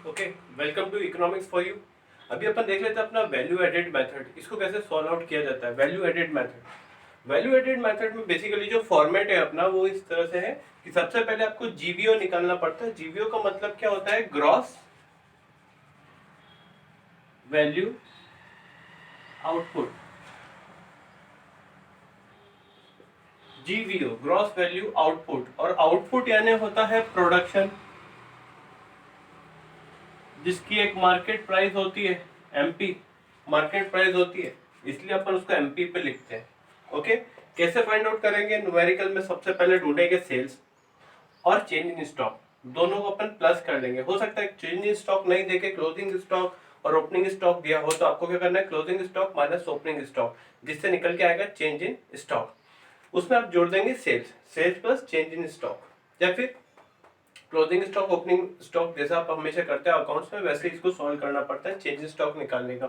Okay, welcome to economics for you. अभी अपन देख लेते हैं अपना वैल्यू एडेड मेथड, इसको कैसे सॉल्व आउट किया जाता है। वैल्यू एडेड मेथड में बेसिकली जो फॉर्मेट है अपना वो इस तरह से है कि सबसे पहले आपको जीवीओ निकालना पड़ता है। जीवीओ का मतलब क्या होता है? Gross value output. GVO gross value output, और आउटपुट यानी होता है प्रोडक्शन, जिसकी एक मार्केट प्राइस होती है एमपी, मार्केट प्राइस होती है, इसलिए अपन उसको एमपी पे लिखते हैं। ओके, कैसे फाइंड आउट करेंगे? न्यूमेरिकल में सबसे पहले ढूंढेंगे सेल्स और चेंज इन स्टॉक, दोनों को अपन प्लस कर लेंगे। हो सकता है चेंज इन स्टॉक नहीं देके क्लोजिंग स्टॉक और ओपनिंग स्टॉक दिया हो, तो आपको क्या करना है? Closing stock minus opening stock, जिससे निकल के आएगा चेंज इन स्टॉक। उसमें आप जोड़ देंगे sales, sales plus change in stock, या फिर क्लोजिंग स्टॉक ओपनिंग स्टॉक, जैसा आप हमेशा करते हैं अकाउंट्स में, वैसे इसको सॉल्व करना पड़ता है चेंज इन स्टॉक निकालने का,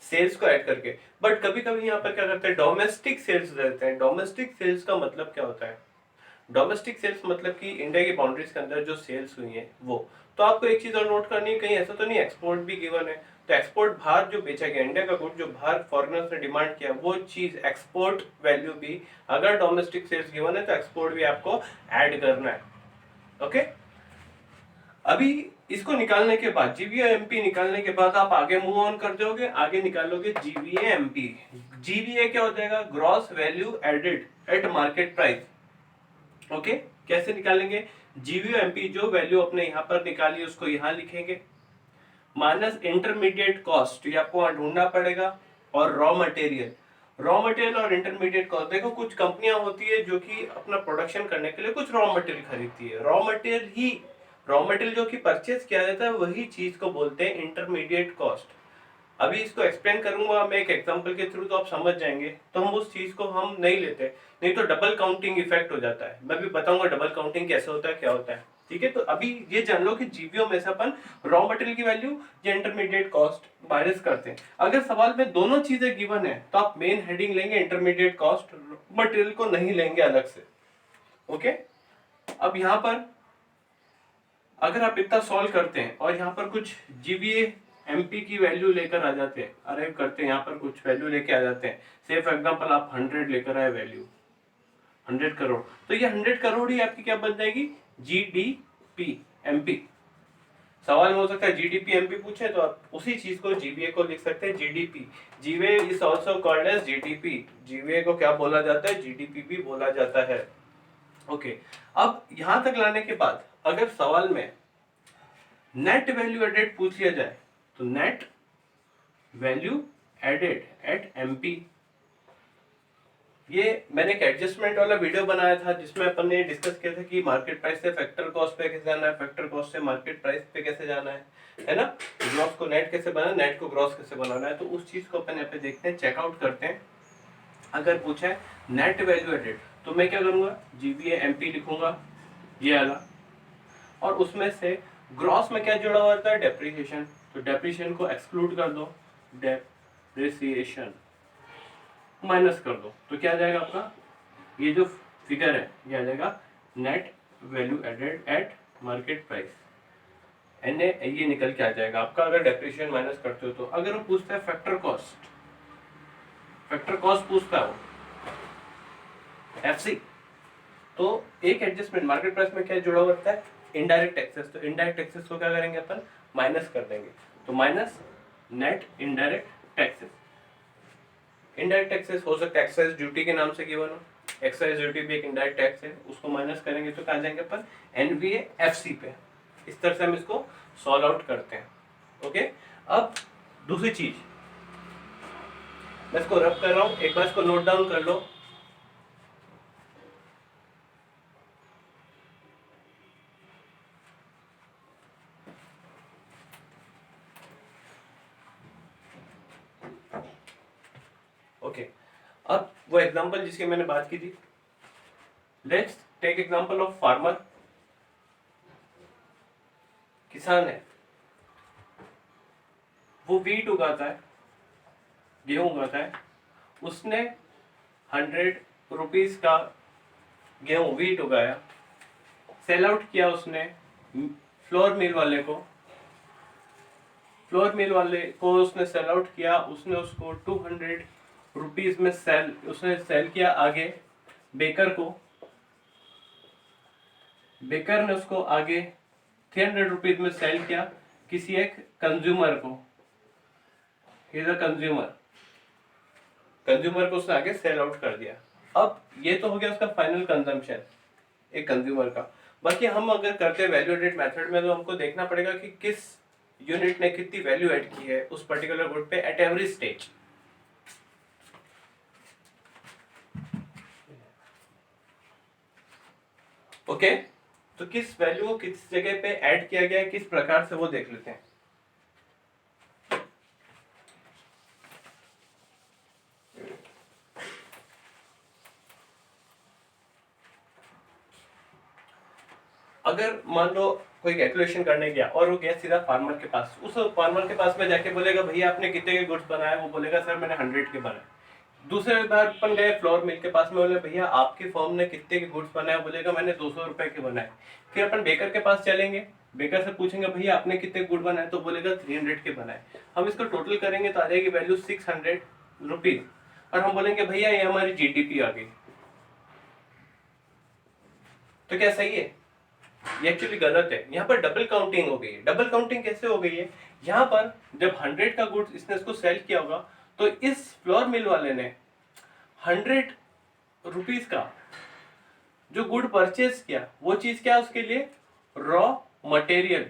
सेल्स को ऐड करके। बट कभी कभी यहाँ पर क्या करते हैं? डोमेस्टिक सेल्स रहते हैं। डोमेस्टिक सेल्स का मतलब क्या होता है? डोमेस्टिक सेल्स मतलब कि इंडिया की बाउंड्रीज के अंदर जो सेल्स हुई है वो। तो आपको एक चीज और नोट करनी है, कहीं ऐसा तो नहीं एक्सपोर्ट भी गिवन है? तो एक्सपोर्ट बाहर जो बेचा गया, इंडिया का गुड जो बाहर फॉरेनर्स ने डिमांड किया, वो चीज एक्सपोर्ट वैल्यू भी अगर डोमेस्टिक सेल्स गिवन है तो एक्सपोर्ट भी आपको ऐड करना है। ओके, अभी इसको निकालने के बाद, जीवीए एमपी निकालने के बाद आप आगे मूव ऑन कर जाओगे, आगे निकालोगे जीवीए एमपी। जीवीए क्या हो जाएगा? Gross value added at market price. Okay, कैसे निकालेंगे? जीवीए एमपी जो वैल्यू अपने यहां पर निकाली उसको यहां लिखेंगे, माइनस इंटरमीडिएट कॉस्ट, ये आपको वहां ढूंढना पड़ेगा, और रॉ मटेरियल और इंटरमीडिएट कॉस्ट। देखो, कुछ कंपनियां होती है जो कि अपना प्रोडक्शन करने के लिए कुछ रॉ मटेरियल खरीदती है, रॉ मटेरियल जो कि परचेज किया जाता है, वही चीज को बोलते हैं इंटरमीडिएट कॉस्ट। अभी इसको एक्सप्लेन करूंगा मैं एक एग्जांपल के थ्रू, तो आप समझ जाएंगे, तो हम उस चीज को हम नहीं लेते, नहीं तो डबल काउंटिंग इफेक्ट हो जाता है। मैं भी बताऊंगा डबल काउंटिंग कैसे होता है, क्या होता है। ठीक है, तो अभी ये जान लो कि जीवीओ में से अपन रॉ मटेरियल की वैल्यू या इंटरमीडिएट कॉस्ट माइनस करते हैं। अगर सवाल में दोनों चीजें गिवन है तो आप मेन हेडिंग लेंगे इंटरमीडिएट कॉस्ट, मटेरियल को नहीं लेंगे अलग से। ओके, अब यहां पर अगर आप इतना सॉल्व करते हैं और यहाँ पर कुछ जीवीए एमपी की वैल्यू लेकर आ जाते हैं, अराइव करते हैं, यहाँ पर कुछ वैल्यू लेके आ जाते हैं, से फॉर एग्जांपल आप 100 लेकर आए वैल्यू, 100 करोड़, तो ये 100 करोड़ ही आपकी क्या बन जाएगी? GDP MP. सवाल में हो सकता है जीडीपी एमपी पूछे, तो आप उसी चीज को जीवीए को लिख सकते हैं GDP. GVA is also called as GDP. GVA को क्या बोला जाता है? जीडीपी भी बोला जाता है। ओके, अब यहां तक लाने के बाद अगर सवाल में नेट वैल्यू एडेड पूछ लिया जाए, तो net value added at MP, ये मैंने एक एडजस्टमेंट वाला वीडियो बनाया था जिसमें अपन ने डिस्कस किया था कि मार्केट प्राइस से फैक्टर कॉस्ट पे कैसे जाना है, फैक्टर कॉस्ट से मार्केट प्राइस पे कैसे जाना है ना? ग्रॉस को नेट कैसे बनाना, नेट को ग्रॉस कैसे बनाना है, तो उस चीज को अपन यहाँ पे देखते हैं, चेकआउट करते हैं। अगर पूछा है नेट वैल्यू एडेड, तो मैं क्या करूंगा? जीवीए एमपी लिखूंगा, ये वाला, और उसमें से ग्रॉस में क्या जुड़ा हुआ रहता है? डेप्रिसिएशन, तो डेप्रिसिएशन को एक्सक्लूड कर दो, डेप्रिसिएशन माइनस कर दो, तो क्या आ जाएगा आपका? ये जो फिगर है ये आ जाएगा net value added at market price, N ये निकल के आ जाएगा आपका, अगर डेप्रिसिएशन माइनस करते हो तो। अगर वो पूछता है फैक्टर कॉस्ट, फैक्टर कॉस्ट पूछता है वो एफसी, तो एक एडजस्टमेंट मार्केट प्राइस में क्या जुड़ा हुआ रहता है? इनडायरेक्ट टैक्सेस, तो इनडायरेक्ट टैक्सेस को क्या करेंगे अपन? माइनस कर देंगे, तो minus net indirect taxes. Indirect taxes हो सकता है एक्साइज ड्यूटी के नाम से गिवन हो, एक्साइज ड्यूटी भी एक इनडायरेक्ट टैक्स है, उसको माइनस करेंगे तो कहाँ जाएंगे अपन? एनवीए एफसी पे। इस तरह से हम इसको सॉल्व आउट करते हैं। ओके, अब दूसरी चीज मैं इसको रब कर रहा हूं, एक बार इसको नोट डाउन कर लो। ओके, अब वो एग्जांपल जिसकी मैंने बात की थी, let's take example of farmer. किसान है, वो वीट उगाता है, गेहूं उगाता है, उसने 100 रुपीज का गेहूं वीट उगाया, सेल आउट किया उसने फ्लोर मिल वाले को फ्लोर मिल वाले को उसने सेल आउट किया, उसने उसको 200 रुपीज में उसने सेल किया आगे बेकर को। बेकर ने उसको आगे 300 रुपीज में सेल किया किसी एक कंज्यूमर को। इज अ कंज्यूमर, कंज्यूमर को उसने आगे सेल आउट कर दिया। अब ये तो हो गया उसका फाइनल कंजम्पशन एक कंज्यूमर का। बाकी हम अगर करते हैं वैल्यू एडेड मेथड में, तो हमको देखना पड़ेगा कि किस यूनिट ने कितनी वैल्यू ऐड की है उस पर्टिकुलर गुड पे एट एवरी स्टेज। ओके, तो किस वैल्यू को किस जगह पे ऐड किया गया है, किस प्रकार से, वो देख लेते हैं। अगर मान लो कोई कैलकुलेशन करने गया और वो गया सीधा फार्मर के पास, उस फार्मर के पास में जाके बोलेगा भैया आपने कितने के गुड्स बनाए, वो बोलेगा सर मैंने 100 के बनाए। दूसरे बार अपन गए फ्लोर मिल के पास में, बोले भैया आपकी फर्म ने कितने के गुड्स बनाए, बोलेगा मैंने 200 रुपए के बनाए। फिर अपन बेकर के पास चलेंगे, बेकर से पूछेंगे भैया आपने कितने गुड बनाए, तो बोलेगा 300 के बनाए। हम इसको टोटल करेंगे तो आ जाएगी वैल्यू 600 रुपीज, और हम बोलेंगे भैया ये हमारी जीडीपी आ गई। तो क्या सही है? ये एक्चुअली गलत है। यहाँ पर डबल काउंटिंग हो गई है। डबल काउंटिंग कैसे हो गई है? यहाँ पर जब 100 का गुड्स इसने इसको सेल किया होगा, तो इस फ्लोर मिल वाले ने 100 रुपीज का जो गुड परचेज किया, वो चीज क्या है उसके लिए? Raw material.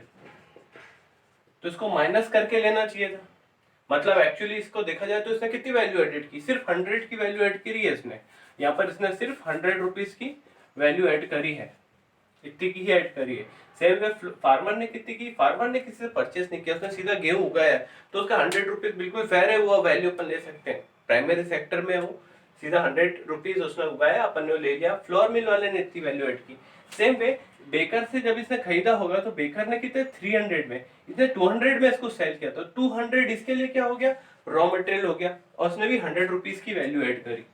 तो इसको माइनस करके लेना चाहिए था। मतलब एक्चुअली इसको देखा जाए तो इसने कितनी वैल्यू एडेड की? सिर्फ 100 की वैल्यू ऐड करी है इसने। यहाँ पर इसने सिर्फ 100 रुपीज की वैल्यू ऐड करी है, इतनी की ही ऐड करी है। सेम वे फार्मर ने कितनी की? फार्मर ने किसी से परचेस नहीं किया, उसने सीधा गेहूं उगाया, तो उसका 100 रुपीज बिल्कुल फेयर है, वो वैल्यू अपन ले सकते हैं। प्राइमरी सेक्टर में हो, सीधा 100 रुपीज उसने उगाया, अपन ने ले लिया। फ्लोर मिल वाले ने इतनी वैल्यू ऐड की। सेम वे बेकर से जब इसने खरीदा होगा, तो बेकर ने कितने 300 में, इसने 200 में इसको सेल किया, तो 200 इसके लिए क्या हो गया? रॉ मटेरियल हो गया, और उसने भी 100 रुपीज की वैल्यू ऐड करी।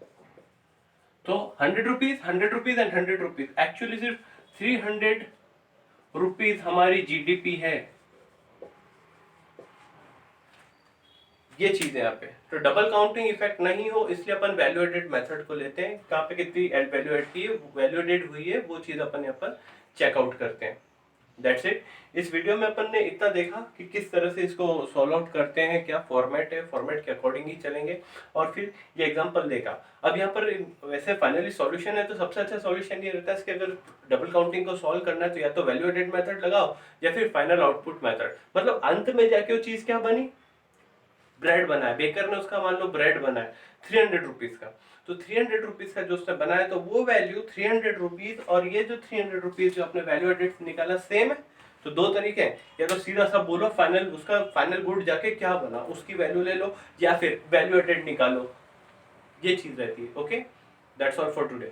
तो 100 रुपीज एंड 100 रुपीज, एक्चुअली सिर्फ 300 रुपीज हमारी जीडीपी है। ये चीज है यहाँ पे। तो डबल काउंटिंग इफेक्ट नहीं हो, इसलिए अपन वैल्यू एडेड मेथड को लेते हैं। कहाँ पे कितनी वैल्यू एड की है, वैल्यू एडेड हुई है, वो चीज अपन यहाँ पर चेकआउट करते हैं। That's it. इस वीडियो में अपन ने इतना देखा कि किस तरह से इसको सॉल्व आउट करते हैं, क्या फॉर्मेट है, फॉर्मेट के अकॉर्डिंग ही चलेंगे, और फिर ये एग्जांपल देखा। अब यहाँ पर वैसे फाइनली सॉल्यूशन है, तो सबसे अच्छा सॉल्यूशन ये रहता है कि अगर डबल काउंटिंग को सॉल्व करना है तो या तो वैल्यू एडेड मेथड लगाओ या फिर फाइनल आउटपुट मेथड। मतलब अंत में जाके वो चीज क्या बनी? ब्रेड बनाया, बेकर ने उसका मान लो ब्रेड बनाया 300 रुपीज का, तो 300 रुपीज का जो उसने बनाया, तो वो वैल्यू 300 रुपीज और ये जो 300 रुपीज जो अपने वैल्यू एडेड निकाला सेम है। तो दो तरीके हैं, या तो सीधा सा बोलो फाइनल, उसका फाइनल गुड जाके क्या बना उसकी वैल्यू ले लो, या फिर वैल्यू एडेड निकालो। ये चीज रहती है। Okay, that's all for today.